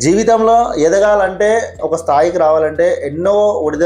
జీవితంలో ఎదగాలంటే ఒక స్థాయికి రావాలంటే ఎన్నో ఒడిద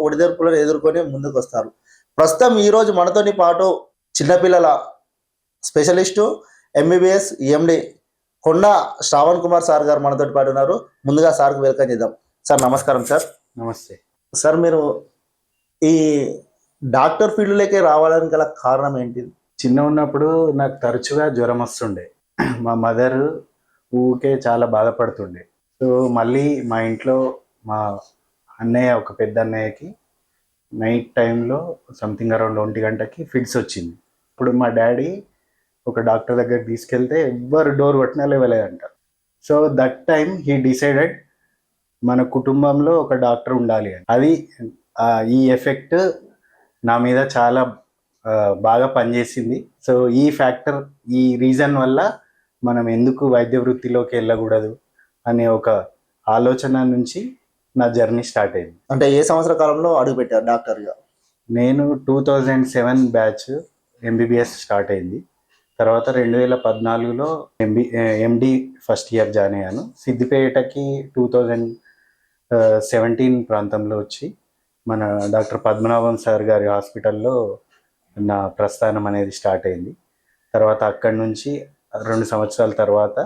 ఒడిదొడుకులను ఎదుర్కొని ముందుకు వస్తారు. ప్రస్తుతం ఈరోజు మనతోని పాటు చిన్నపిల్లల స్పెషలిస్టు ఎంబీబీఎస్ ఎండి కొండ శ్రావణ్ కుమార్ సార్ గారు మనతోటి పాటు ఉన్నారు. ముందుగా సార్కి వెల్కమ్ చేద్దాం. సార్ నమస్కారం. సార్ నమస్తే. సార్ మీరు ఈ డాక్టర్ ఫీల్డ్లోకి రావడానికి గల కారణం ఏంటి? చిన్న ఉన్నప్పుడు నాకు తరచుగా జ్వరం వస్తుండే. మా మదర్ ఊకే చాలా బాధపడుతుండే. సో మళ్ళీ మా ఇంట్లో మా అన్నయ్య, ఒక పెద్ద అన్నయ్యకి నైట్ టైంలో సంథింగ్ అరౌండ్ 1 గంటకి ఫిట్స్ వచ్చింది. ఇప్పుడు మా డాడీ ఒక డాక్టర్ దగ్గరికి తీసుకెళ్తే ఎవ్వరు డోర్ కొట్టినా లేవలేదంట. So that time he decided మన కుటుంబంలో ఒక డాక్టర్ ఉండాలి అని. అది ఈ ఎఫెక్ట్ నా మీద చాలా బాగా పనిచేసింది. సో ఈ ఫ్యాక్టర్, ఈ రీజన్ వల్ల మనం ఎందుకు వైద్య వృత్తిలోకి వెళ్ళకూడదు అనే ఒక ఆలోచన నుంచి నా జర్నీ స్టార్ట్ అయింది. అంటే ఏ సంవత్సర కాలంలో అడుగు పెట్టారు డాక్టర్గా? నేను 2007 బ్యాచ్ ఎంబీబీఎస్ స్టార్ట్ అయింది. తర్వాత 2014లో ఎండి ఫస్ట్ ఇయర్ జాయిన్ అయ్యాను. సిద్దిపేటకి 2017 ప్రాంతంలో వచ్చి మన డాక్టర్ పద్మనాభం సార్ గారి హాస్పిటల్లో నా ప్రస్థానం అనేది స్టార్ట్ అయింది. తర్వాత అక్కడి నుంచి 2 సంవత్సరాల తర్వాత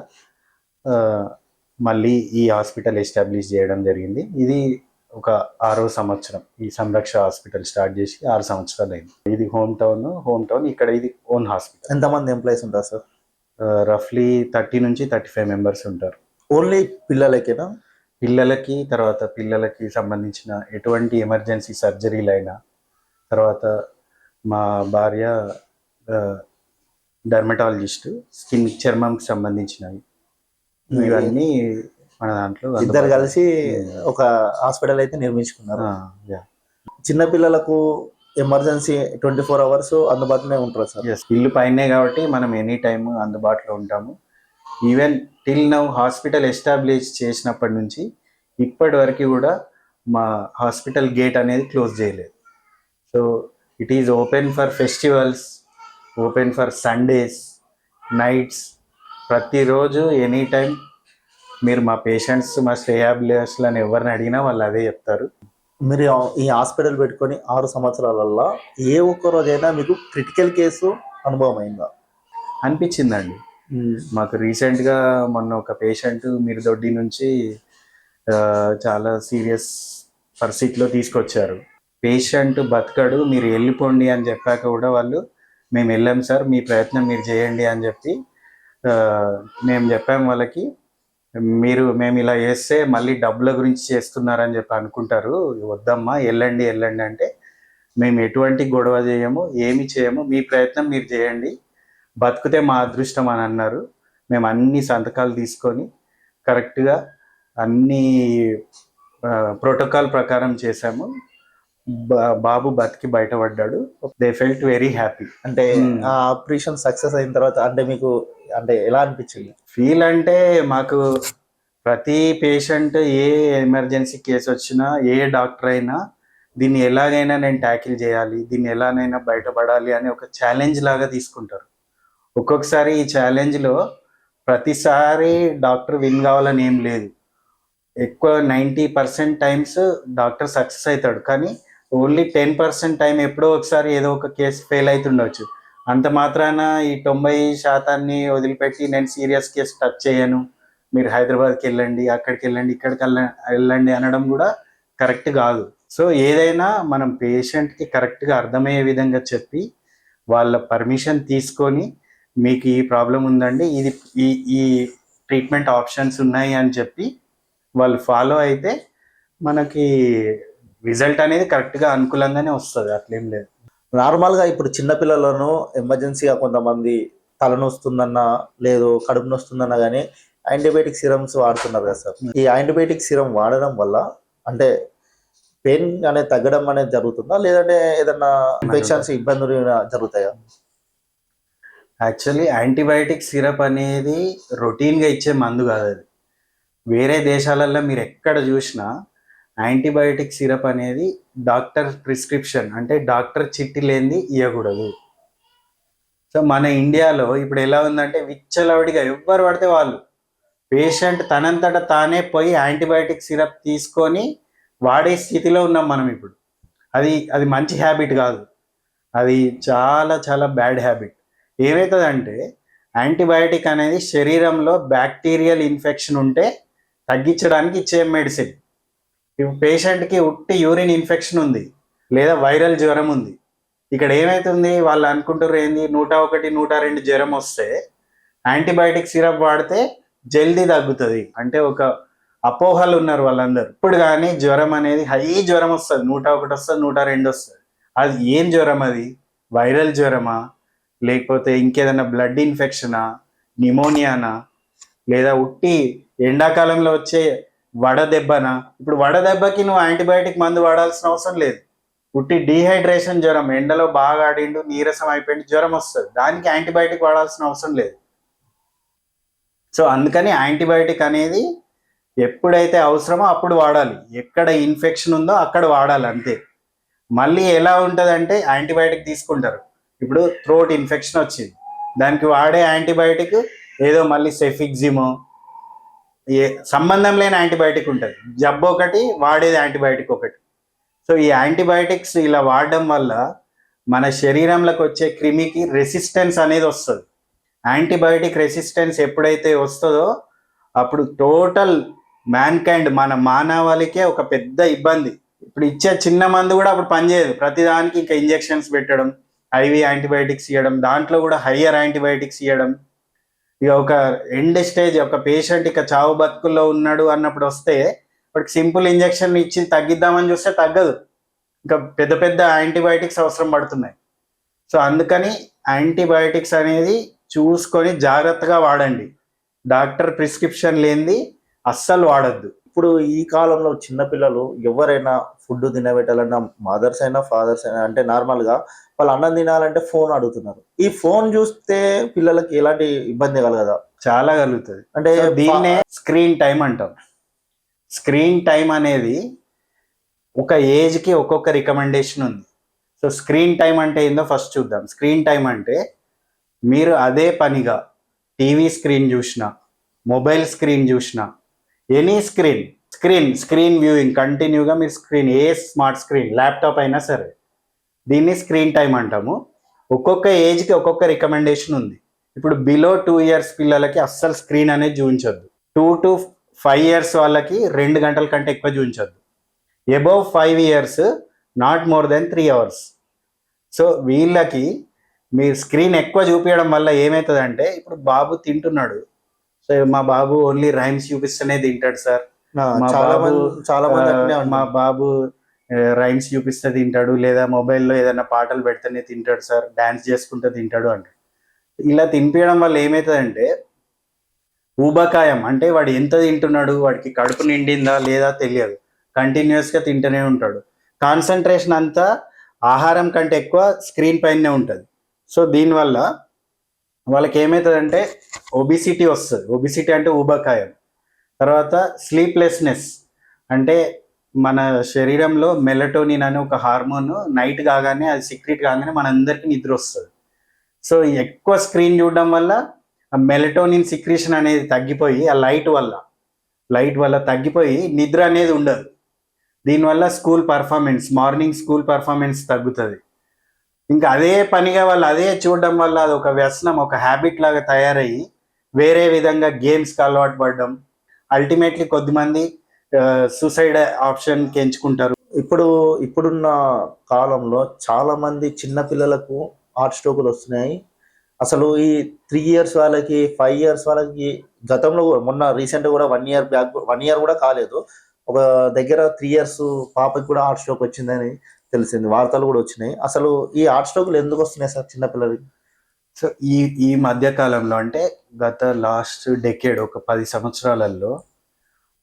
మళ్ళీ ఈ హాస్పిటల్ ఎస్టాబ్లిష్ చేయడం జరిగింది. ఇది ఒక 6వ సంవత్సరం. ఈ సంరక్ష హాస్పిటల్ స్టార్ట్ చేసి 6 సంవత్సరాలు అయింది. ఇది హోమ్ టౌన్. ఇక్కడ ఇది ఓన్ హాస్పిటల్. ఎంతమంది ఎంప్లాయీస్ ఉంటారు సార్? రఫ్లీ 30 నుంచి 35 మెంబర్స్ ఉంటారు. ఓన్లీ పిల్లలకేనా? పిల్లలకి సంబంధించిన ఎటువంటి ఎమర్జెన్సీ సర్జరీలు అయినా, తర్వాత మా భార్య డర్మటాలజిస్ట్, చర్మంకి సంబంధించినవి, ఇవన్నీ మన దాంట్లో ఇద్దరు కలిసి ఒక హాస్పిటల్ అయితే నిర్మించుకున్నారు. చిన్నపిల్లలకు ఎమర్జెన్సీ 24 hours అందుబాటులోనే ఉంటారు సార్? ఇల్లు పైనే కాబట్టి మనం ఎనీ టైమ్ అందుబాటులో ఉంటాము. Even till now hospital establish చేసినప్పటి నుంచి ఇప్పటి వరకు కూడా మా హాస్పిటల్ గేట్ అనేది క్లోజ్ చేయలేదు. So it is open for festivals, open for Sundays, nights. ప్రతిరోజు ఎనీ టైం మీరు మా పేషెంట్స్, మా శ్రేయాభిలాషులను ఎవరిని అడిగినా వాళ్ళు అదే చెప్తారు. మీరు ఈ హాస్పిటల్ పెట్టుకొని 6 సంవత్సరాలలో ఏ ఒక్క రోజైనా మీకు క్రిటికల్ కేసు అనుభవం అయిందా? అనిపించిందండి. మాకు రీసెంట్గా మొన్న ఒక పేషెంట్ మిర్దొడ్డి నుంచి చాలా సీరియస్ పరిస్థితిలో తీసుకొచ్చారు. పేషెంట్ బతకడు, మీరు వెళ్ళిపోండి అని చెప్పాక కూడా వాళ్ళు, మేము వెళ్ళాం సార్, మీ ప్రయత్నం మీరు చేయండి అని చెప్పి మేము చెప్పాము వాళ్ళకి. మేము ఇలా చేస్తే మళ్ళీ డబ్బుల గురించి చేస్తున్నారని చెప్పి అనుకుంటారు, వద్దమ్మా వెళ్ళండి వెళ్ళండి అంటే, మేము ఎటువంటి గొడవ చేయము, ఏమి చేయము, మీ ప్రయత్నం మీరు చేయండి, బతికితే మా అదృష్టం అని అన్నారు. మేము అన్ని సంతకాలు తీసుకొని కరెక్ట్గా అన్ని ప్రోటోకాల్ ప్రకారం చేశాము. బాబు బతికి బయటపడ్డాడు. They felt very happy. అంటే ఆ ఆపరేషన్ సక్సెస్ అయిన తర్వాత అంటే మీకు అంటే ఎలా అనిపించింది? ఫీల్ అంటే మాకు ప్రతి పేషెంట్ ఏ ఎమర్జెన్సీ కేసు వచ్చినా ఏ డాక్టర్ అయినా దీన్ని ఎలాగైనా నేను ట్యాకిల్ చేయాలి, దీన్ని ఎలాగైనా బయటపడాలి అని ఒక ఛాలెంజ్ లాగా తీసుకుంటారు. ఒక్కొక్కసారి ఈ ఛాలెంజ్లో ప్రతిసారి డాక్టర్ విన్ కావాలని ఏం లేదు. ఎక్కువ 90% టైమ్స్ డాక్టర్ సక్సెస్ అవుతాడు, కానీ ఓన్లీ 10% టైం ఎప్పుడో ఒకసారి ఏదో ఒక కేసు ఫెయిల్ అవుతుండొచ్చు. అంత మాత్రాన ఈ 90% వదిలిపెట్టి నేను సీరియస్ కేసు టచ్ చేయను, మీరు హైదరాబాద్కి వెళ్ళండి, అక్కడికి వెళ్ళండి, ఇక్కడికి వెళ్ళండి అనడం కూడా కరెక్ట్ కాదు. సో ఏదైనా మనం పేషెంట్కి కరెక్ట్గా అర్థమయ్యే విధంగా చెప్పి వాళ్ళ పర్మిషన్ తీసుకొని మీకు ఈ ప్రాబ్లం ఉందండి, ఇది ఈ ట్రీట్మెంట్ ఆప్షన్స్ ఉన్నాయి అని చెప్పి వాళ్ళు ఫాలో అయితే మనకి రిజల్ట్ అనేది కరెక్ట్గా అనుకూలంగానే వస్తుంది, అట్లేం లేదు. నార్మల్గా ఇప్పుడు చిన్నపిల్లలను ఎమర్జెన్సీగా కొంతమంది తలనొస్తుందన్నా లేదు కడుపు నొస్తుందన్నా కానీ యాంటీబయాటిక్ సిరమ్స్ వాడుతున్నారు కదా సార్. ఈ యాంటీబయాటిక్ సిరం వాడడం వల్ల అంటే పెయిన్ అనేది తగ్గడం అనేది జరుగుతుందా, లేదంటే ఏదన్నా ఇన్ఫెక్షన్స్ ఇబ్బందులు జరుగుతాయా? యాక్చువల్లీ యాంటీబయాటిక్ సిరప్ అనేది రొటీన్గా ఇచ్చే మందు కాదు అది. వేరే దేశాలలో మీరు ఎక్కడ చూసినా యాంటీబయాటిక్ సిరప్ అనేది డాక్టర్ ప్రిస్క్రిప్షన్, అంటే డాక్టర్ చిట్టి లేనిది ఇవ్వకూడదు. సో మన ఇండియాలో ఇప్పుడు ఎలా ఉందంటే విచ్చలవిడిగా ఎవ్వరు పడితే వాళ్ళు పేషెంట్ తనంతట తానే పోయి యాంటీబయాటిక్ సిరప్ తీసుకొని వాడే స్థితిలో ఉన్నాం మనం ఇప్పుడు. అది మంచి హ్యాబిట్ కాదు, అది చాలా చాలా బ్యాడ్ హ్యాబిట్. ఏమవుతుందంటే యాంటీబయాటిక్ అనేది శరీరంలో బ్యాక్టీరియల్ ఇన్ఫెక్షన్ ఉంటే తగ్గించడానికి ఇచ్చే మెడిసిన్. ఇప్పుడు పేషెంట్కి ఉట్టి యూరిన్ ఇన్ఫెక్షన్ ఉంది లేదా వైరల్ జ్వరం ఉంది, ఇక్కడ ఏమవుతుంది వాళ్ళు అనుకుంటారు ఏంది 101, 102 జ్వరం వస్తే యాంటీబయాటిక్ సిరప్ వాడితే జల్దీ తగ్గుతుంది అంటే ఒక అపోహలు ఉన్నారు వాళ్ళందరూ. ఇప్పుడు కానీ జ్వరం అనేది హై జ్వరం వస్తుంది, 101 వస్తుంది, 102 వస్తుంది. అది ఏం జ్వరం? అది వైరల్ జ్వరమా, లేకపోతే ఇంకేదైనా బ్లడ్ ఇన్ఫెక్షనా, నిమోనియానా, లేదా ఉట్టి ఎండాకాలంలో వచ్చే వడదెబ్బనా? ఇప్పుడు వడదెబ్బకి నువ్వు యాంటీబయాటిక్ మందు వాడాల్సిన అవసరం లేదు. ఉట్టి డీహైడ్రేషన్ జ్వరం, ఎండలో బాగా ఆడిండు నీరసం అయిపోయింది జ్వరం వస్తుంది, దానికి యాంటీబయాటిక్ వాడాల్సిన అవసరం లేదు. సో అందుకని యాంటీబయాటిక్ అనేది ఎప్పుడైతే అవసరమో అప్పుడు వాడాలి, ఎక్కడ ఇన్ఫెక్షన్ ఉందో అక్కడ వాడాలి అంతే. మళ్ళీ ఎలా ఉంటుంది అంటే యాంటీబయాటిక్ తీసుకుంటారు, ఇప్పుడు థ్రోట్ ఇన్ఫెక్షన్ వచ్చింది, దానికి వాడే యాంటీబయాటిక్ ఏదో మళ్ళీ సెఫిక్జిమో సంబంధం లేని యాంటీబయాటిక్ ఉంటుంది, జబ్బు ఒకటి వాడేది యాంటీబయాటిక్ ఒకటి. సో ఈ యాంటీబయాటిక్స్ ఇలా వాడడం వల్ల మన శరీరంలోకి వచ్చే క్రిమికి రెసిస్టెన్స్ అనేది వస్తుంది. యాంటీబయాటిక్ రెసిస్టెన్స్ ఎప్పుడైతే వస్తుందో అప్పుడు టోటల్ మ్యాన్కైండ్ మన మానవాళికే ఒక పెద్ద ఇబ్బంది. ఇప్పుడు ఇచ్చే చిన్న మందు కూడా అప్పుడు పనిచేయదు, ప్రతిదానికి ఇంకా ఇంజెక్షన్స్ పెట్టడం, ఐవి యాంటీబయాటిక్స్ ఇవ్వడం, దాంట్లో కూడా హయ్యర్ యాంటీబయాటిక్స్ ఇవ్వడం. ఇక ఒక ఎండ్ స్టేజ్ ఒక పేషెంట్ ఇక చావు బతుకుల్లో ఉన్నాడు అన్నప్పుడు వస్తే వాడికి సింపుల్ ఇంజెక్షన్ ఇచ్చి తగ్గిద్దామని చూస్తే తగ్గదు, ఇంకా పెద్ద పెద్ద యాంటీబయాటిక్స్ అవసరం పడుతున్నాయి. సో అందుకని యాంటీబయాటిక్స్ అనేది చూసుకొని జాగ్రత్తగా వాడండి, డాక్టర్ ప్రిస్క్రిప్షన్ లేనిది అస్సలు వాడద్దు. ఇప్పుడు ఈ కాలంలో చిన్నపిల్లలు ఎవరైనా ఫుడ్ తినబెట్టాలన్నా మదర్స్ అయినా ఫాదర్స్ అయినా అంటే నార్మల్గా వాళ్ళు అన్నం తినాలంటే ఫోన్ అడుగుతున్నారు. ఈ ఫోన్ చూస్తే పిల్లలకి ఎలాంటి ఇబ్బంది కలగదా? చాలా కలుగుతుంది. అంటే దీన్నే స్క్రీన్ టైం అంటాం. స్క్రీన్ టైం అనేది ఒక ఏజ్కి ఒక్కొక్క రికమెండేషన్ ఉంది. సో స్క్రీన్ టైం అంటే ఏందో ఫస్ట్ చూద్దాం. స్క్రీన్ టైం అంటే మీరు అదే పనిగా టీవీ స్క్రీన్ చూసినా, మొబైల్ స్క్రీన్ చూసినా, ఎనీ స్క్రీన్ వ్యూయింగ్ కంటిన్యూగా మీరు స్క్రీన్, ఏ స్మార్ట్ స్క్రీన్ ల్యాప్టాప్ అయినా సరే, దీన్ని స్క్రీన్ టైం అంటాము. ఒక్కొక్క ఏజ్కి ఒక్కొక్క రికమెండేషన్ ఉంది. ఇప్పుడు బిలో 2 years పిల్లలకి అస్సలు స్క్రీన్ అనేది చూపించొద్దు. 2 to 5 years వాళ్ళకి 2 గంటల కంటే ఎక్కువ చూపించొద్దు. Above 5 years not more than 3 hours. So వీళ్ళకి మీరు స్క్రీన్ ఎక్కువ చూపించడం వల్ల ఏమవుతుందంటే ఇప్పుడు బాబు తింటున్నాడు, సో మా బాబు ఓన్లీ రైమ్స్ చూపిస్తేనే తింటాడు సార్, మా చాలా బాబు మంది చాలా మంది అట్లనే మా అంటారు. బాబు రైమ్స్ చూపిస్తే తింటాడు, లేదా మొబైల్లో ఏదైనా పాటలు పెడితేనే తింటాడు సార్, డాన్స్ చేసుకుంటే తింటాడు అంటాడు. ఇలా తినిపించడం వల్ల ఏమవుతుందంటే ఊబకాయం, అంటే వాడు ఎంత తింటున్నాడు, వాడికి కడుపు నిండిందా లేదా తెలియదు, కంటిన్యూస్గా తింటూనే ఉంటాడు. కాన్సన్ట్రేషన్ అంతా ఆహారం కంటే ఎక్కువ స్క్రీన్ పైనే ఉంటుంది. సో దీనివల్ల వాళ్ళకి ఏమవుతుందంటే ఒబిసిటీ వస్తుంది. ఒబిసిటీ అంటే ఊబకాయం. తర్వాత స్లీప్లెస్నెస్, అంటే మన శరీరంలో మెలటోనిన్ అనే ఒక హార్మోన్ నైట్ కాగానే అది సీక్రెట్ కాగానే మనందరికీ నిద్ర వస్తుంది. సో ఎక్కువ స్క్రీన్ చూడడం వల్ల ఆ మెలటోనిన్ సిక్రీషన్ అనేది తగ్గిపోయి ఆ లైట్ వల్ల తగ్గిపోయి నిద్ర అనేది ఉండదు. దీనివల్ల మార్నింగ్ స్కూల్ పర్ఫార్మెన్స్ తగ్గుతుంది. ఇంకా అదే పనిగా వాళ్ళు అదే చూడడం వల్ల అది ఒక వ్యసనం, ఒక హ్యాబిట్ లాగా తయారయ్యి వేరే విధంగా గేమ్స్కి అలవాటు పడడం, అల్టిమేట్లీ కొద్దిమంది సూసైడ్ ఆప్షన్కి ఎంచుకుంటారు. ఇప్పుడున్న కాలంలో చాలా మంది చిన్న పిల్లలకు హార్ట్ స్ట్రోకులు వస్తున్నాయి. అసలు ఈ 3 ఇయర్స్ వాళ్ళకి, 5 ఇయర్స్ వాళ్ళకి, గతంలో మొన్న రీసెంట్ కూడా 1 ఇయర్ కూడా కాలేదు, ఒక దగ్గర 3 ఇయర్స్ పాపకి కూడా హార్ట్ స్ట్రోక్ వచ్చిందని తెలిసింది, వార్తలు కూడా వచ్చినాయి. అసలు ఈ హార్ట్ స్ట్రోకులు ఎందుకు వస్తున్నాయి సార్ చిన్నపిల్లలకి? సో ఈ మధ్య కాలంలో, అంటే గత లాస్ట్ డెకేడ్, ఒక 10 సంవత్సరాలలో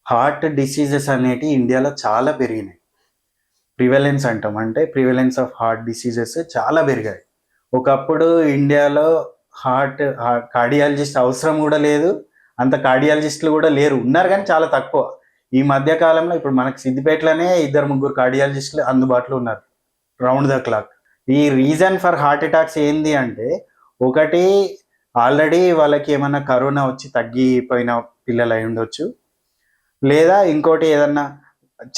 హార్ట్ డిసీజెస్ అనేటివి ఇండియాలో చాలా పెరిగినాయి. ప్రివెలెన్స్ అంటాం, అంటే ప్రివెలెన్స్ ఆఫ్ హార్ట్ డిసీజెస్ చాలా పెరిగాయి. ఒకప్పుడు ఇండియాలో కార్డియాలజిస్ట్ అవసరం కూడా లేదు, అంత కార్డియాలజిస్టులు కూడా లేరు, ఉన్నారు కానీ చాలా తక్కువ. ఈ మధ్య కాలంలో ఇప్పుడు మనకు సిద్దిపేటలోనే 2-3 కార్డియాలజిస్టులు అందుబాటులో ఉన్నారు, రౌండ్ ద క్లాక్. ఈ రీజన్ ఫర్ హార్ట్ అటాక్స్ ఏంది అంటే, ఒకటి ఆల్రెడీ వాళ్ళకి ఏమన్నా కరోనా వచ్చి తగ్గిపోయిన పిల్లలు అయి ఉండొచ్చు, లేదా ఇంకోటి ఏదన్నా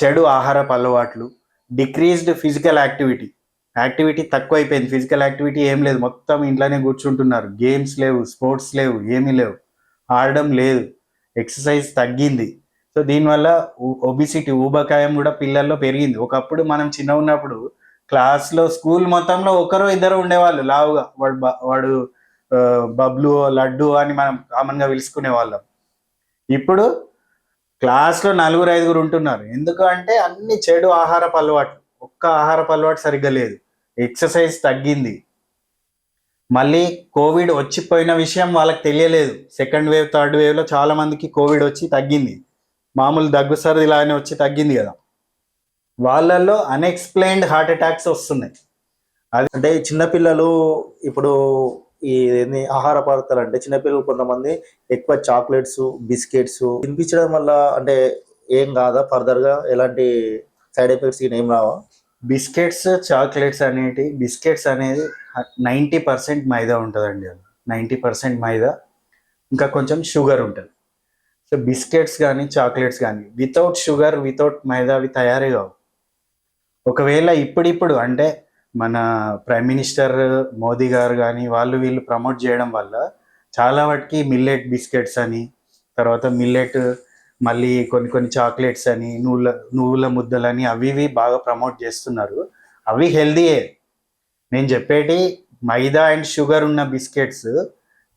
చెడు ఆహారపు అలవాట్లు, డిక్రీజ్డ్ ఫిజికల్ యాక్టివిటీ తక్కువైపోయింది. ఫిజికల్ యాక్టివిటీ ఏం లేదు, మొత్తం ఇంట్లోనే కూర్చుంటున్నారు, గేమ్స్ లేవు, స్పోర్ట్స్ లేవు, ఏమీ లేవు, ఆడడం లేదు, ఎక్సర్సైజ్ తగ్గింది. సో దీనివల్ల ఒబిసిటీ, ఊబకాయం కూడా పిల్లల్లో పెరిగింది. ఒకప్పుడు మనం చిన్న ఉన్నప్పుడు క్లాస్లో, స్కూల్ మొత్తంలో ఒకరు ఇద్దరు ఉండేవాళ్ళు లావుగా, వాడు బబ్లు, లడ్డు అని మనం కామన్గా పిలుచుకునే వాళ్ళం. ఇప్పుడు క్లాస్లో 4-5 ఉంటున్నారు. ఎందుకు అంటే అన్ని చెడు ఆహారపు అలవాటు, ఒక్క ఆహారపు అలవాటు సరిగ్గా లేదు, ఎక్సర్సైజ్ తగ్గింది. మళ్ళీ కోవిడ్ వచ్చిపోయిన విషయం వాళ్ళకి తెలియలేదు. సెకండ్ వేవ్, థర్డ్ వేవ్లో చాలా మందికి కోవిడ్ వచ్చి తగ్గింది, మామూలు దగ్గు సర్ది ఇలానే వచ్చి తగ్గింది కదా, వాళ్ళల్లో అన్ఎక్స్ప్లెయిన్డ్ హార్ట్ అటాక్స్ వస్తున్నాయి. అంటే చిన్నపిల్లలు ఇప్పుడు ఈ ఆహార పదార్థాలు, అంటే చిన్నపిల్లలు కొంతమంది ఎక్కువ చాక్లెట్స్, బిస్కెట్స్ తినిపించడం వల్ల అంటే ఏం కాదా, ఫర్దర్గా ఎలాంటి సైడ్ ఎఫెక్ట్స్ ఏం రావా? బిస్కెట్స్, చాక్లెట్స్ అనేది 90% మైదా ఉంటుందండి. అది 90% మైదా, ఇంకా కొంచెం షుగర్ ఉంటుంది. సో బిస్కెట్స్ కానీ చాక్లెట్స్ కానీ వితౌట్ షుగర్, వితౌట్ మైదా అవి తయారే కావు. ఒకవేళ ఇప్పుడు అంటే మన ప్రైమ్ మినిస్టర్ మోదీ గారు కానీ వీళ్ళు ప్రమోట్ చేయడం వల్ల చాలా వాటికి మిల్లెట్ బిస్కెట్స్ అని, తర్వాత మిల్లెట్, మళ్ళీ కొన్ని చాక్లెట్స్ అని, నువ్వుల ముద్దలని, అవి బాగా ప్రమోట్ చేస్తున్నారు. అవి హెల్దీయే. నేను చెప్పేటి మైదా అండ్ షుగర్ ఉన్న బిస్కెట్స్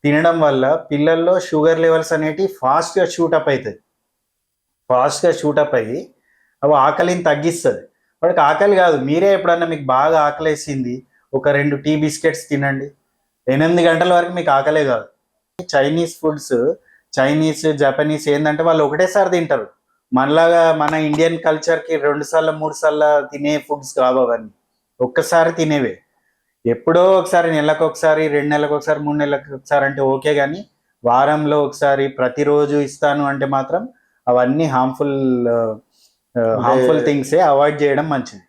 తినడం వల్ల పిల్లల్లో షుగర్ లెవెల్స్ అనేటివి ఫాస్ట్గా షూటప్ అయ్యి అవి ఆకలిని తగ్గిస్తుంది. వాడికి ఆకలి కాదు, మీరే ఎప్పుడన్నా మీకు బాగా ఆకలేసింది, ఒక 2 టీ బిస్కెట్స్ తినండి, 8 గంటల వరకు మీకు ఆకలే కాదు. చైనీస్ ఫుడ్స్, చైనీస్, జపనీస్ ఏంటంటే వాళ్ళు ఒకటేసారి తింటారు. మనలాగా మన ఇండియన్ కల్చర్కి 2 సార్లు 3 సార్లు తినే ఫుడ్స్ కావు అవన్నీ, ఒక్కసారి తినేవే. ఎప్పుడో ఒకసారి, నెలకు ఒకసారి, 2 నెలలకు ఒకసారి, 3 నెలలకు ఒకసారి అంటే ఓకే, కానీ వారంలో ఒకసారి, ప్రతిరోజు ఇస్తాను అంటే మాత్రం అవన్నీ హార్మ్ఫుల్ థింగ్సే, అవాయిడ్ చేయడం మంచిది.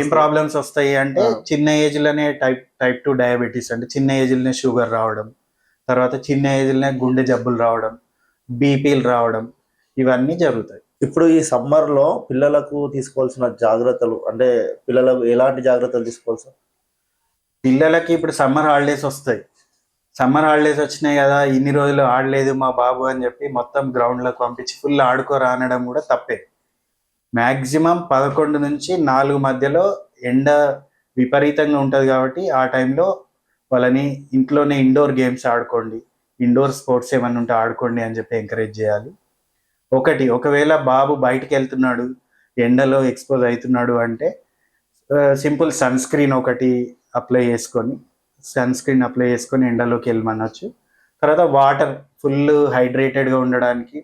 ఏం ప్రాబ్లమ్స్ వస్తాయి అంటే చిన్న ఏజ్లోనే టైప్ 2 డయాబెటీస్, అంటే చిన్న ఏజ్లోనే షుగర్ రావడం, తర్వాత చిన్న ఏజ్లోనే గుండె జబ్బులు రావడం, బీపీలు రావడం, ఇవన్నీ జరుగుతాయి. ఇప్పుడు ఈ సమ్మర్లో పిల్లలకు తీసుకోవాల్సిన జాగ్రత్తలు, అంటే పిల్లలకు ఎలాంటి జాగ్రత్తలు తీసుకోవాల్సి? పిల్లలకి ఇప్పుడు సమ్మర్ హాలిడేస్ వచ్చినాయి కదా, ఇన్ని రోజులు ఆడలేదు మా బాబు అని చెప్పి మొత్తం గ్రౌండ్లోకి పంపించి ఫుల్ ఆడుకోరా అనడం కూడా తప్పే. మ్యాక్సిమం 11 నుంచి 4 మధ్యలో ఎండ విపరీతంగా ఉంటుంది కాబట్టి ఆ టైంలో వాళ్ళని ఇంట్లోనే ఇండోర్ గేమ్స్ ఆడుకోండి, ఇండోర్ స్పోర్ట్స్ ఏమన్నా ఉంటే ఆడుకోండి అని చెప్పి ఎంకరేజ్ చేయాలి. ఒకవేళ బాబు బయటికి వెళ్తున్నాడు, ఎండలో ఎక్స్పోజ్ అవుతున్నాడు అంటే సింపుల్ సన్ స్క్రీన్ ఒకటి అప్లై చేసుకొని ఎండలోకి వెళ్ళమనొచ్చు. తర్వాత వాటర్ ఫుల్ హైడ్రేటెడ్గా ఉండడానికి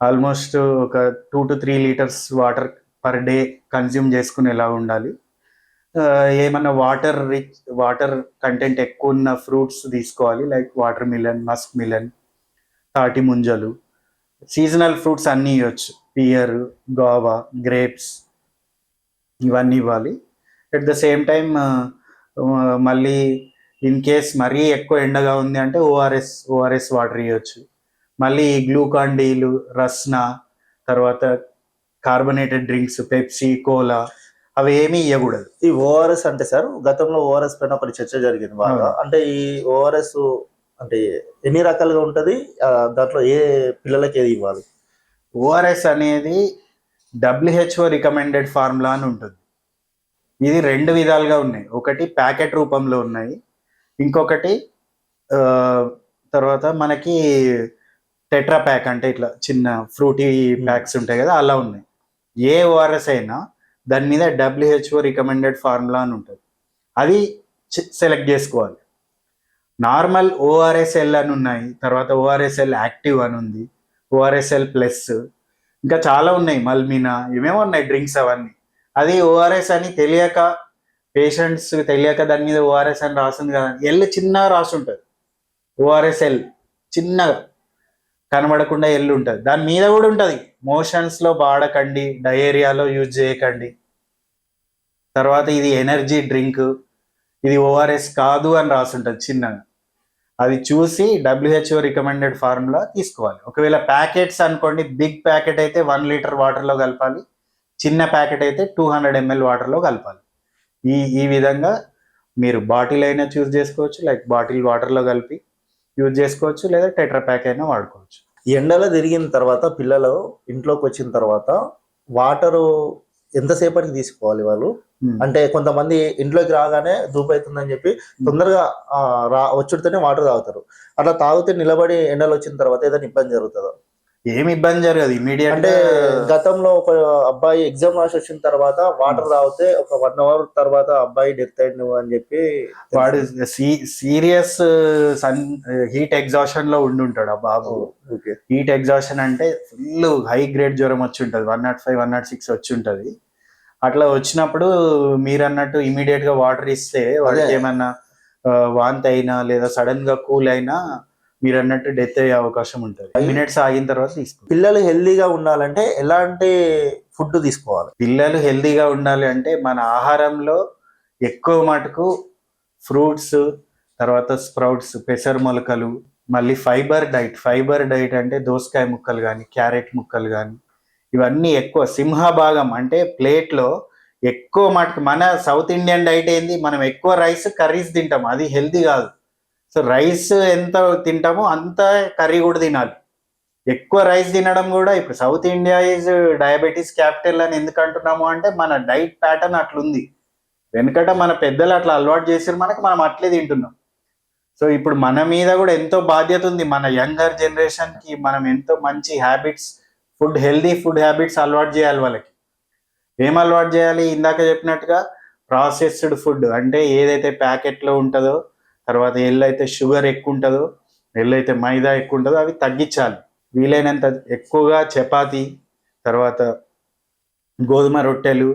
ఆల్మోస్ట్ ఒక 2 to 3 litres water per day consume చేసుకునేలా ఉండాలి. ఏమన్నా వాటర్ కంటెంట్ ఎక్కువ ఉన్న ఫ్రూట్స్ తీసుకోవాలి, like water melon, Musk melon, తాటి ముంజలు. సీజనల్ ఫ్రూట్స్ అన్నీ ఇవ్వచ్చు, పియర్, గోవా, గ్రేప్స్, ఇవన్నీ ఇవ్వాలి. అట్ ద సేమ్ టైం మళ్ళీ ఇన్ కేస్ మరీ ఎక్కువ ఎండగా ఉంది అంటే ఓఆర్ఎస్ వాటర్ ఇవ్వచ్చు. మళ్ళీ గ్లూకాన్ డీలు, రస్నా, తర్వాత కార్బొనేటెడ్ డ్రింక్స్, పెప్సీ, కోలా అవి ఏమీ ఇవ్వకూడదు. ఈ ఓఆర్ఎస్ అంటే సార్, గతంలో ఓఆర్ఎస్ పైన ఒకటి చర్చ జరిగింది బాగా. అంటే ఈ ఓఆర్ఎస్ అంటే ఎన్ని రకాలుగా ఉంటది, దాంట్లో ఏ పిల్లలకి ఏది ఇవ్వాలి? ఓఆర్ఎస్ అనేది WHO రికమెండెడ్ ఫార్ములా అని ఉంటుంది. ఇది 2 విధాలుగా ఉన్నాయి. ఒకటి ప్యాకెట్ రూపంలో ఉన్నాయి, ఇంకొకటి తర్వాత మనకి టెట్రా ప్యాక్ అంటే ఇట్లా చిన్న ఫ్రూటీ ప్యాక్స్ ఉంటాయి కదా, అలా ఉన్నాయి. ఏ ఓఆర్ఎస్ అయినా దాని మీద WHO రికమెండెడ్ ఫార్ములా అని ఉంటుంది, అది సెలెక్ట్ చేసుకోవాలి. నార్మల్ ORSL అని ఉన్నాయి, తర్వాత ORSL యాక్టివ్ అని ఉంది, ORSL ప్లస్, ఇంకా చాలా ఉన్నాయి, మల్మినా, ఏమేమో ఉన్నాయి డ్రింక్స్ అవన్నీ. అది ఓఆర్ఎస్ అని తెలియక, పేషెంట్స్ తెలియక దాని మీద ఓఆర్ఎస్ అని రాస్తుంది కదా, చిన్నగా రాసి ఉంటుంది. ORSL చిన్నగా కనబడకుండా ఉంటుంది. దాని మీద కూడా ఉంటుంది మోషన్స్లో వాడకండి, డయేరియాలో యూజ్ చేయకండి, తర్వాత ఇది ఎనర్జీ డ్రింక్, ఇది ఓఆర్ఎస్ కాదు అని రాసి ఉంటుంది చిన్నగా. అది చూసి WHO రికమెండెడ్ ఫార్ములా తీసుకోవాలి. ఒకవేళ ప్యాకెట్స్ అనుకోండి, బిగ్ ప్యాకెట్ అయితే 1 లీటర్ వాటర్లో కలపాలి, చిన్న ప్యాకెట్ అయితే 200 ml వాటర్లో కలపాలి. ఈ విధంగా మీరు బాటిల్ అయినా చూస్ చేసుకోవచ్చు, లైక్ బాటిల్ వాటర్లో కలిపి యూజ్ చేసుకోవచ్చు, లేదా టెట్రా ప్యాక్ అయినా వాడుకోవచ్చు. ఎండలో తిరిగిన తర్వాత పిల్లలు ఇంట్లోకి వచ్చిన తర్వాత వాటరు ఎంతసేపటికి తీసుకోవాలి వాళ్ళు? అంటే కొంతమంది ఇంట్లోకి రాగానే ధూపు అవుతుందని చెప్పి తొందరగా వచ్చుడితోనే వాటర్ తాగుతారు. అట్లా తాగితే నిలబడి ఎండలు వచ్చిన తర్వాత ఏదైనా ఇబ్బంది జరుగుతుందా? ఏమి ఇబ్బంది జరగదు. ఇమీడియట్ అంటే గతంలో ఒక అబ్బాయి ఎగ్జామ్ రాసి వచ్చిన తర్వాత వాటర్ తాగితే ఒక 1 hour తర్వాత అబ్బాయి డెత్ అయింది అని చెప్పి, వాడు సీరియస్ హీట్ ఎగ్జాషన్ లో ఉండుంటాడు ఆ బాబు. హీట్ ఎగ్జాషన్ అంటే ఫుల్ హై గ్రేడ్ జ్వరం వచ్చి ఉంటుంది, 105, 106 వచ్చి ఉంటుంది. అట్లా వచ్చినప్పుడు మీరు అన్నట్టు ఇమీడియట్ గా వాటర్ ఇస్తే వాడికి ఏమన్నా వాంతి అయినా లేదా సడన్ గా కూల్ అయినా మీరు అన్నట్టు డెత్ అయ్యే అవకాశం ఉంటుంది. 5 minutes ఆగిన తర్వాత తీసుకోవాలి. పిల్లలు హెల్దీగా ఉండాలంటే ఎలాంటి ఫుడ్ తీసుకోవాలి? పిల్లలు హెల్దీగా ఉండాలి అంటే మన ఆహారంలో ఎక్కువ మటుకు ఫ్రూట్స్, తర్వాత స్ప్రౌట్స్, పెసర మొలకలు, మళ్ళీ ఫైబర్ డైట్ అంటే దోసకాయ ముక్కలు కానీ, క్యారెట్ ముక్కలు కానీ, ఇవన్నీ ఎక్కువ సింహభాగం. అంటే ప్లేట్లో ఎక్కువ మటుకు మన సౌత్ ఇండియన్ డైట్ ఏంది, మనం ఎక్కువ రైస్ కర్రీస్ తింటాం, అది హెల్దీ కాదు. సో రైస్ ఎంత తింటామో అంత కర్రీ కూడా తినాలి. ఎక్కువ రైస్ తినడం కూడా, ఇప్పుడు south India is diabetes capital అని ఎందుకు అంటున్నాము అంటే మన డైట్ ప్యాటర్న్ అట్లుంది. వెనుకట మన పెద్దలు అట్లా అలవాటు చేసారు మనకు, మనం అట్లే తింటున్నాం. సో ఇప్పుడు మన మీద కూడా ఎంతో బాధ్యత ఉంది, మన యంగర్ జనరేషన్కి మనం ఎంతో మంచి హ్యాబిట్స్, హెల్దీ ఫుడ్ హ్యాబిట్స్ అలవాటు చేయాలి వాళ్ళకి. ఏం అలవాటు చేయాలి? ఇందాక చెప్పినట్టుగా ప్రాసెస్డ్ ఫుడ్ అంటే ఏదైతే ప్యాకెట్లో ఉంటుందో, తర్వాత ఎల్లైతే షుగర్ ఎక్కువ ఉంటుందో, ఎల్లైతే మైదా ఎక్కువ ఉంటుందో అవి తగ్గించాలి. వీలైనంత ఎక్కువగా చపాతీ, తర్వాత గోధుమ రొట్టెలు,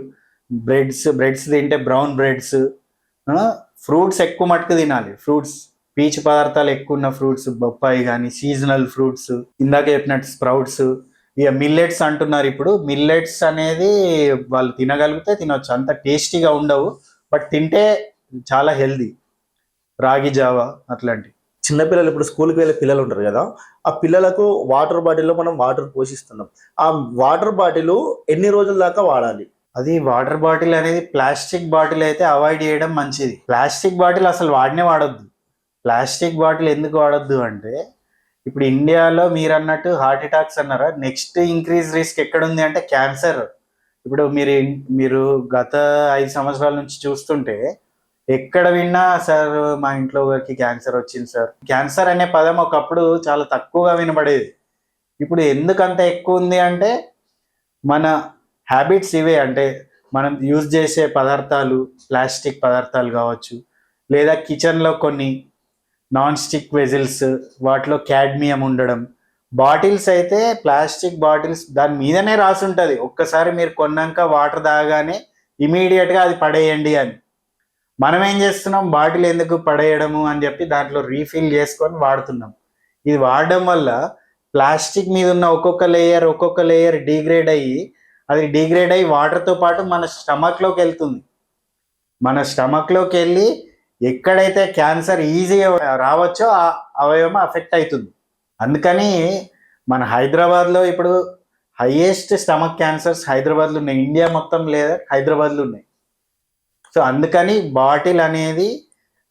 బ్రెడ్స్ తింటే బ్రౌన్ బ్రెడ్స్, ఫ్రూట్స్ ఎక్కువ మటుకు తినాలి. ఫ్రూట్స్, పీచు పదార్థాలు ఎక్కువ ఉన్న ఫ్రూట్స్, బొప్పాయి కానీ, సీజనల్ ఫ్రూట్స్, ఇందాక చెప్పినట్టు స్ప్రౌట్స్. ఇక మిల్లెట్స్ అంటున్నారు ఇప్పుడు. మిల్లెట్స్ అనేది వాళ్ళు తినగలిగితే తినొచ్చు, అంత టేస్టీగా ఉండవు, బట్ తింటే చాలా హెల్దీ. రాగి జావా అట్లాంటి. చిన్నపిల్లలు ఇప్పుడు స్కూల్కి వెళ్ళే పిల్లలు ఉంటారు కదా, ఆ పిల్లలకు వాటర్ బాటిల్లో మనం వాటర్ పోషిస్తున్నాం. ఆ వాటర్ బాటిల్ ఎన్ని రోజుల దాకా వాడాలి? అది వాటర్ బాటిల్ అనేది ప్లాస్టిక్ బాటిల్ అయితే అవాయిడ్ చేయడం మంచిది. ప్లాస్టిక్ బాటిల్ అసలు వాడొద్దు. ప్లాస్టిక్ బాటిల్ ఎందుకు వాడొద్దు అంటే, ఇప్పుడు ఇండియాలో మీరు అన్నట్టు హార్ట్ అటాక్స్ అన్నారా, నెక్స్ట్ ఇంక్రీజ్ రిస్క్ ఎక్కడుంది అంటే క్యాన్సర్. ఇప్పుడు మీరు గత 5 సంవత్సరాల నుంచి చూస్తుంటే ఎక్కడ విన్నా సార్ మా ఇంట్లో ఒకరికి క్యాన్సర్ వచ్చింది సార్. క్యాన్సర్ అనే పదం ఒకప్పుడు చాలా తక్కువగా వినబడేది. ఇప్పుడు ఎందుకంత ఎక్కువ ఉంది అంటే మన హ్యాబిట్స్ ఇవే. అంటే మనం యూజ్ చేసే పదార్థాలు, ప్లాస్టిక్ పదార్థాలు కావచ్చు, లేదా కిచెన్లో కొన్ని నాన్ స్టిక్ వెజిల్స్, వాటిలో క్యాడ్మియం ఉండడం. బాటిల్స్ అయితే ప్లాస్టిక్ బాటిల్స్ దాని మీదనే రాసి ఉంటుంది, ఒక్కసారి మీరు కొన్నాక వాటర్ తాగానే ఇమీడియట్గా అది పడేయండి అని. మనం ఏం చేస్తున్నాం, బాటిల్ ఎందుకు పడేయడము అని చెప్పి దాంట్లో రీఫిల్ చేసుకొని వాడుతున్నాం. ఇది వాడడం వల్ల ప్లాస్టిక్ మీద ఉన్న ఒక్కొక్క లేయర్ డిగ్రేడ్ అయ్యి వాటర్తో పాటు మన స్టమక్లోకి వెళ్తుంది. మన స్టమక్లోకి వెళ్ళి ఎక్కడైతే క్యాన్సర్ ఈజీగా రావచ్చో ఆ అవయవం అఫెక్ట్ అవుతుంది. అందుకని మన హైదరాబాద్లో ఇప్పుడు హైయెస్ట్ స్టమక్ క్యాన్సర్స్ హైదరాబాద్లో ఉన్నాయి. ఇండియా మొత్తం లేదా హైదరాబాద్లో ఉన్నాయి. సో అందుకని బాటిల్ అనేది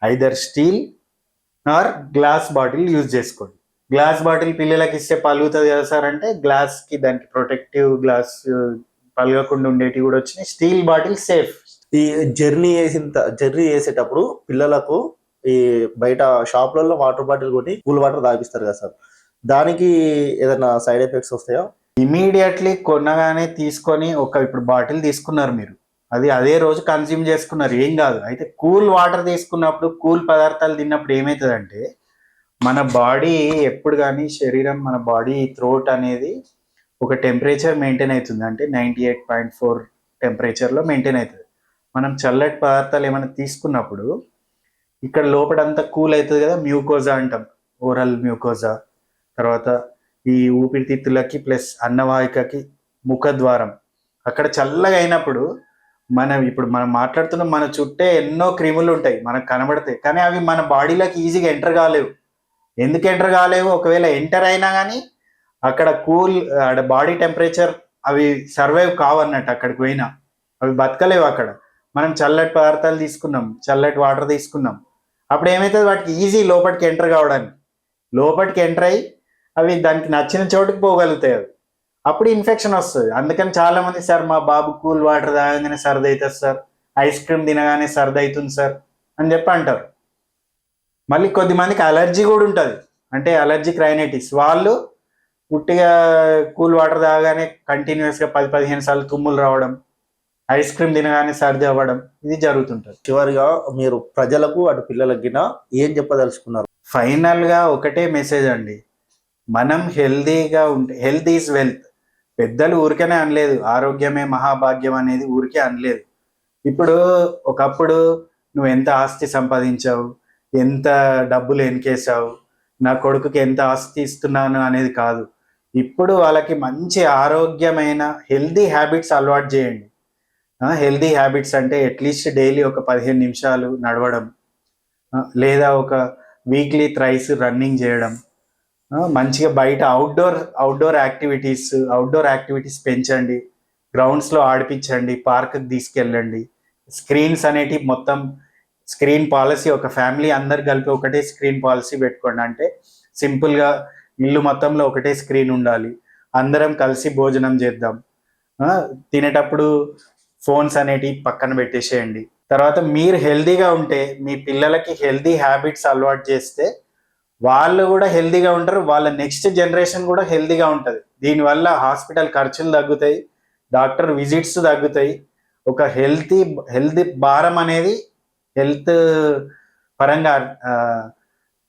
either steel are glass bottle use చేసుకోండి. గ్లాస్ బాటిల్ పిల్లలకి ఇస్తే పలుగుతుంది కదా సార్ అంటే గ్లాస్కి దానికి ప్రొటెక్టివ్ గ్లాస్ పలగకుండా ఉండేటివి కూడా వచ్చినాయి. Steel bottle safe. ఈ జర్నీ చేసేటప్పుడు పిల్లలకు ఈ బయట షాప్లలో వాటర్ బాటిల్ కొట్టి కూల్ వాటర్ తాగిస్తారు కదా సార్, దానికి ఏదైనా సైడ్ ఎఫెక్ట్స్ వస్తాయా? ఇమీడియట్లీ కొనగానే తీసుకొని ఇప్పుడు బాటిల్ తీసుకున్నారు మీరు, అది అదే రోజు కన్జ్యూమ్ చేసుకున్నారు, ఏం కాదు. అయితే కూల్ వాటర్ తీసుకున్నప్పుడు, కూల్ పదార్థాలు తిన్నప్పుడు ఏమవుతుందంటే మన బాడీ ఎప్పుడు కానీ శరీరం, మన బాడీ థ్రోట్ అనేది ఒక టెంపరేచర్ మెయింటైన్ అవుతుంది. అంటే 98.4 టెంపరేచర్లో మెయింటైన్ అవుతుంది. మనం చల్లటి పదార్థాలు ఏమైనా తీసుకున్నప్పుడు ఇక్కడ లోపలంతా కూల్ అవుతుంది కదా, మ్యూకోజా అంటాం, ఓరల్ మ్యూకోజా. తర్వాత ఈ ఊపిరితిత్తులకి ప్లస్ అన్నవాహికకి ముఖద్వారం అక్కడ చల్లగా అయినప్పుడు ఇప్పుడు మనం మాట్లాడుతున్న మన చుట్టే ఎన్నో క్రిములు ఉంటాయి, మనకు కనబడతాయి, కానీ అవి మన బాడీలోకి ఈజీగా ఎంటర్ కాలేవు. ఎందుకు ఎంటర్ కాలేవు? ఒకవేళ ఎంటర్ అయినా కానీ అక్కడ బాడీ టెంపరేచర్ అవి సర్వైవ్ కావన్నట్టు. అక్కడికి పోయినా అవి బతకలేవు అక్కడ. మనం చల్లటి పదార్థాలు తీసుకున్నాం, చల్లటి వాటర్ తీసుకున్నాం, అప్పుడు ఏమవుతుంది, వాటికి ఈజీ లోపలికి ఎంటర్ కావడానికి. లోపలికి ఎంటర్ అయ్యి అవి దానికి నచ్చిన చోటుకి పోగలుగుతాయి. అప్పుడు ఇన్ఫెక్షన్ వస్తుంది. అందుకని చాలా మంది సార్ మా బాబు కూల్ వాటర్ తాగగానే సర్ది అవుతుంది సార్, ఐస్ క్రీమ్ తినగానే సర్ది అవుతుంది సార్ అని చెప్పి అంటారు. మళ్ళీ కొద్దిమందికి అలర్జీ కూడా ఉంటుంది, అంటే అలర్జిక్ రైనైటిస్. వాళ్ళు పుట్టిగా కూల్ వాటర్ తాగగానే కంటిన్యూస్గా 10-15 సార్లు తుమ్ములు రావడం, ఐస్ క్రీమ్ తినగానే సర్ది అవ్వడం, ఇది జరుగుతుంటుంది. చివరిగా మీరు ప్రజలకు అటు పిల్లలకి ఏం చెప్పదలుచుకున్నారు? ఫైనల్గా ఒకటే మెసేజ్ అండి, మనం హెల్దీగా ఉంటే, హెల్త్ ఈజ్ వెల్త్. పెద్దలు ఊరికేనే అనలేదు ఆరోగ్యమే మహాభాగ్యం అనేది, ఊరికే అనలేదు. ఇప్పుడు ఒకప్పుడు నువ్వు ఎంత ఆస్తి సంపాదించావు, ఎంత డబ్బులు ఎన్కేసావు, నా కొడుకుకి ఎంత ఆస్తి ఇస్తున్నాను అనేది కాదు. ఇప్పుడు వాళ్ళకి మంచి ఆరోగ్యమైన హెల్దీ హ్యాబిట్స్ అలవాటు చేయండి. హెల్దీ హ్యాబిట్స్ అంటే అట్లీస్ట్ డైలీ ఒక 15 నిమిషాలు నడవడం, లేదా ఒక వీక్లీ థ్రైస్ రన్నింగ్ చేయడం, మంచిగా బయట అవుట్డోర్ యాక్టివిటీస్ పెంచండి, గ్రౌండ్స్లో ఆడిపించండి, పార్క్కి తీసుకెళ్ళండి. స్క్రీన్స్ అనేటివి మొత్తం స్క్రీన్ పాలసీ, ఒక ఫ్యామిలీ అందరు కలిపి ఒకటే స్క్రీన్ పాలసీ పెట్టుకోండి. అంటే సింపుల్గా ఇల్లు మొత్తంలో ఒకటే స్క్రీన్ ఉండాలి, అందరం కలిసి భోజనం చేద్దాం, తినేటప్పుడు ఫోన్స్ అనేటివి పక్కన పెట్టేసేయండి. తర్వాత మీరు హెల్దీగా ఉంటే మీ పిల్లలకి హెల్దీ హ్యాబిట్స్ అలవాటు చేస్తే వాళ్ళు కూడా హెల్దీగా ఉంటారు, వాళ్ళ నెక్స్ట్ జనరేషన్ కూడా హెల్దీగా ఉంటుంది. దీనివల్ల హాస్పిటల్ ఖర్చులు తగ్గుతాయి, డాక్టర్ విజిట్స్ తగ్గుతాయి. ఒక హెల్తీ భారం అనేది హెల్త్ పరంగా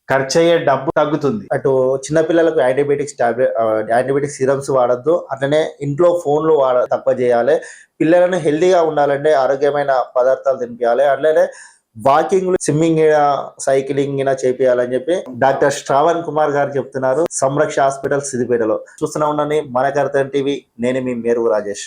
ఖర్చు అయ్యే డబ్బు తగ్గుతుంది. అటు చిన్నపిల్లలకు యాంటీబయాటిక్ సిరమ్స్ వాడద్దు, అట్లనే ఇంట్లో ఫోన్లు తక్కువ చేయాలి. పిల్లలను హెల్దీగా ఉండాలంటే ఆరోగ్యమైన పదార్థాలు తినిపించాలి. అట్లనే వాకింగ్, స్విమ్మింగ్, సైక్లింగ్ చేపియాలని చెప్పి డాక్టర్ శ్రావణ్ కుమార్ గారు చెప్తున్నారు. సంరక్ష హాస్పిటల్ సిద్దిపేటలో. చూస్తూనే ఉండండి మన కర్తవ్యం టీవీ. నేను మీ మేరుగు రాజేష్.